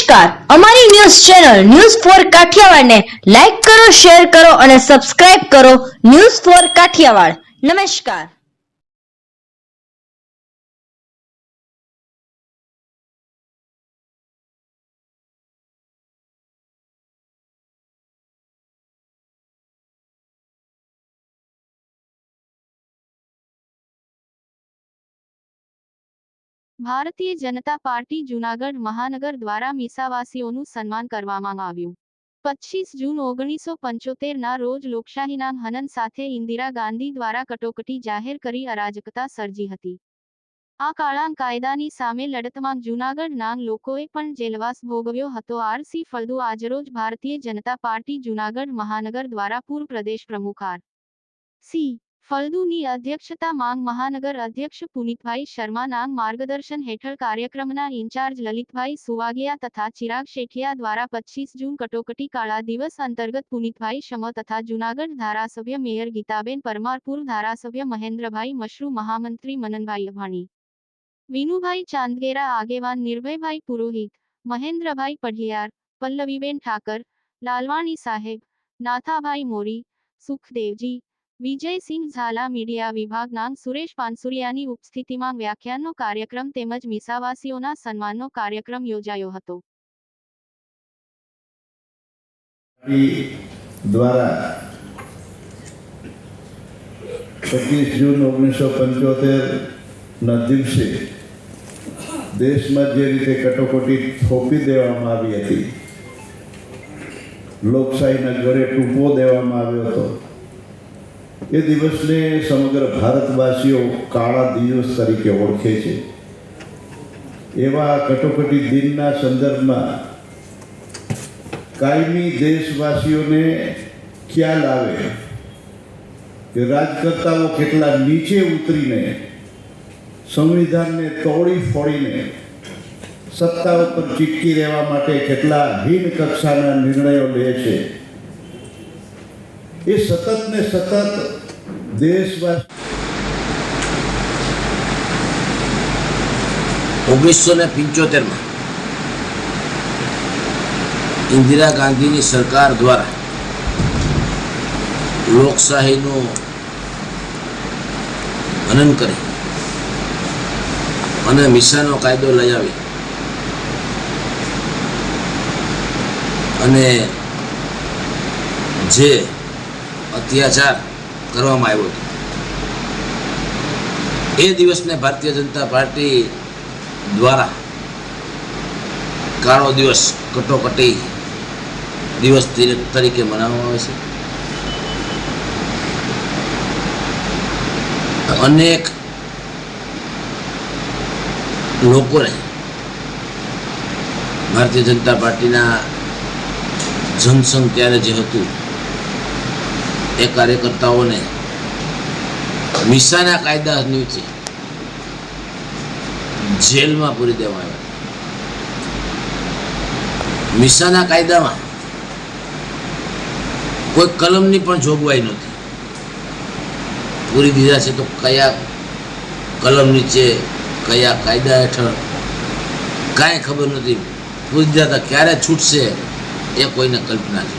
નમસ્કાર, અમારી news channel news for Kathiawad ને લાઈક કરો, શેર કરો અને સબસ્ક્રાઇબ કરો. News for Kathiawad. નમસ્કાર. ભારતીય જનતા પાર્ટી જૂનાગઢ મહાનગર દ્વારા મીસાવાસીઓનું સન્માન કરવામાં આવ્યું. 25 જૂન 1975 ના રોજ લોકશાહીના હનન સાથે ઇન્દિરા ગાંધી દ્વારા કટોકટી જાહેર કરી અરાજકતા સર્જી હતી. આ કાળા કાયદાની સામે લડતમાં જૂનાગઢના લોકોએ પણ જેલવાસ ભોગવ્યો હતો. આર.સી. ફળદુ આજરોજ ભારતીય જનતા પાર્ટી જૂનાગઢ મહાનગર દ્વારા પૂર્વ પ્રદેશ પ્રમુખ આર.સી. ફળદુની અધ્યક્ષતામાં મહાનગર અધ્યક્ષ પુનિતભાઈ શર્માના માર્ગદર્શન હેઠળ કાર્યક્રમના ઇન્ચાર્જ લલિતભાઈ સુવાગિયા તથા ચિરાગ શેઠિયા દ્વારા 25 જૂન કટોકટી કાળા દિવસ અંતર્ગત પુનિતભાઈ શમો તથા જૂનાગઢ ધારાસભ્ય મેયર ગીતાબેન પરમાર, પૂર્વ ધારાસભ્ય મહેન્દ્રભાઈ મશરૂ, મહામંત્રી મનનભાઈ અભાણી, વિનુભાઈ ચાંદગેરા, આગેવાન નિર્ભયભાઈ પુરોહિત, મહેન્દ્રભાઈ પઢિયાર, પલ્લવીબેન ઠાકર, લાલવાણી સાહેબ, નાથાભાઈ મોરી, સુખદેવજી, વિજયસિંહ ઝાલા, મીડિયા વિભાગના સુરેશ પાનસુરિયાની ઉપસ્થિતિમાં વ્યાખ્યાનનો કાર્યક્રમ તેમજ મીસાવાસીઓના સન્માનનો કાર્યક્રમ યોજાયો હતો. દ્વારા 25 જૂન 1975 ના દિવસે દેશમાં જે રીતે કટોકટી થોપી દેવામાં આવી હતી, લોકશાહીના ગળે ટૂંપો દેવામાં આવ્યો હતો, એ દિવસને સમગ્ર ભારતવાસીઓ કાળા દિવસ તરીકે ઓળખે છે. એવા કટોકટી દિનના સંદર્ભમાં કાયમી દેશવાસીઓને ખ્યાલ આવે કે રાજકર્તાઓ કેટલા નીચે ઉતરીને સંવિધાનને તોડી ફોડીને સત્તા ઉપર ચીટકી રહેવા માટે કેટલા હીન કક્ષાના નિર્ણયો લે છે. એ સતત ને સતત દેશવાસી 1975 ઇન્દિરા ગાંધીની સરકાર દ્વારા લોકશાહીનું હનન કરી અને મિસાનો કાયદો લઈ આવી અને જે અત્યાચાર કરવામાં આવ્યો હતો, એ દિવસને ભારતીય જનતા પાર્ટી દ્વારા કાળો દિવસ, કટોકટી દિવસ તરીકે મનાવવામાં આવે છે. અનેક લોકોને ભારતીય જનતા પાર્ટીના જનસંઘ ત્યારે જે હતું એ કાર્યકર્તાઓને મિસાના કાયદા નીચે જેલમાં પૂરી દેવામાં આવ્યા. મિસાના કાયદામાં કોઈ કલમની પણ જોગવાઈ નહોતી. પૂરી દીધા છે તો કયા કલમ નીચે, કયા કાયદા હેઠળ કાંઈ ખબર નથી. પૂરી દીધા હતા, ક્યારે છૂટશે એ કોઈને કલ્પના છે.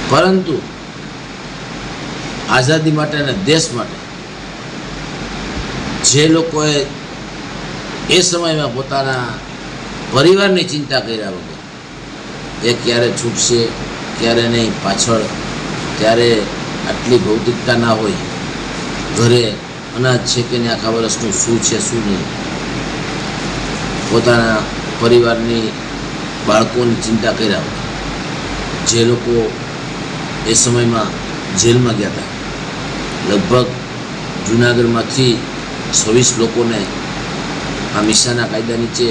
પરંતુ આઝાદી માટે અને દેશ માટે જે લોકોએ એ સમયમાં પોતાના પરિવારની ચિંતા કર્યા વગર એ ક્યારે છૂટશે, ક્યારે નહીં, પાછળ ત્યારે આટલી ભૌતિકતા ના હોય, ઘરે અનાજ છે કે નહીં, આખા વર્ષનું શું છે શું નહીં, પોતાના પરિવારની, બાળકોની ચિંતા કર્યા વગર જે લોકો એ સમયમાં જેલમાં ગયા હતા, લગભગ જૂનાગઢમાંથી 26 લોકોને આ મિસાના કાયદા નીચે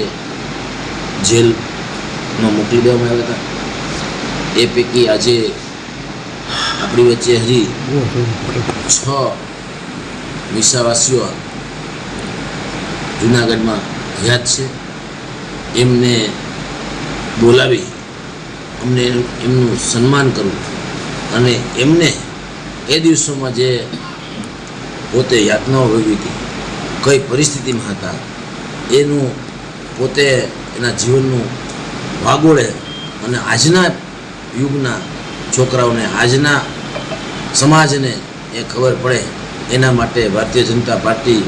જેલમાં મોકલી દેવામાં આવ્યા હતા. એ પૈકી આજે આપણી વચ્ચે હજી 6 મિસાવાસીઓ જૂનાગઢમાં હયાત છે. એમને બોલાવી અમને એમનું સન્માન કરવું અને એમને એ દિવસોમાં જે પોતે યાતનાઓ ભોગવી હતી, કઈ પરિસ્થિતિમાં હતા, એનું પોતે એના જીવનનું વાગોળે અને આજના યુગના છોકરાઓને, આજના સમાજને એ ખબર પડે એના માટે ભારતીય જનતા પાર્ટી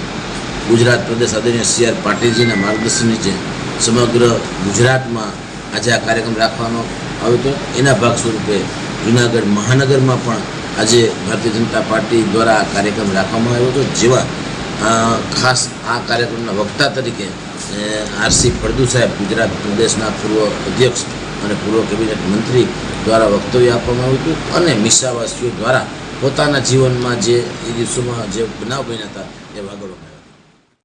ગુજરાત પ્રદેશ આદરણીય સી.આર. પાટીલજીના માર્ગદર્શન નીચે સમગ્ર ગુજરાતમાં આજે આ કાર્યક્રમ રાખવામાં આવ્યો હતો. એના ભાગ સ્વરૂપે જૂનાગઢ મહાનગરમાં પણ આજે ભારતીય જનતા પાર્ટી દ્વારા આ કાર્યક્રમ રાખવામાં આવ્યો હતો. જેવા ખાસ આ કાર્યક્રમના વક્તા તરીકે આર.સી. ફળદુ સાહેબ, ગુજરાત પ્રદેશના પૂર્વ અધ્યક્ષ અને પૂર્વ કેબિનેટ મંત્રી દ્વારા વક્તવ્ય આપવામાં આવ્યું હતું અને મીસાવાસીઓ દ્વારા પોતાના જીવનમાં જે એ દિવસોમાં જે બનાવ બન્યા હતા એ વાગડો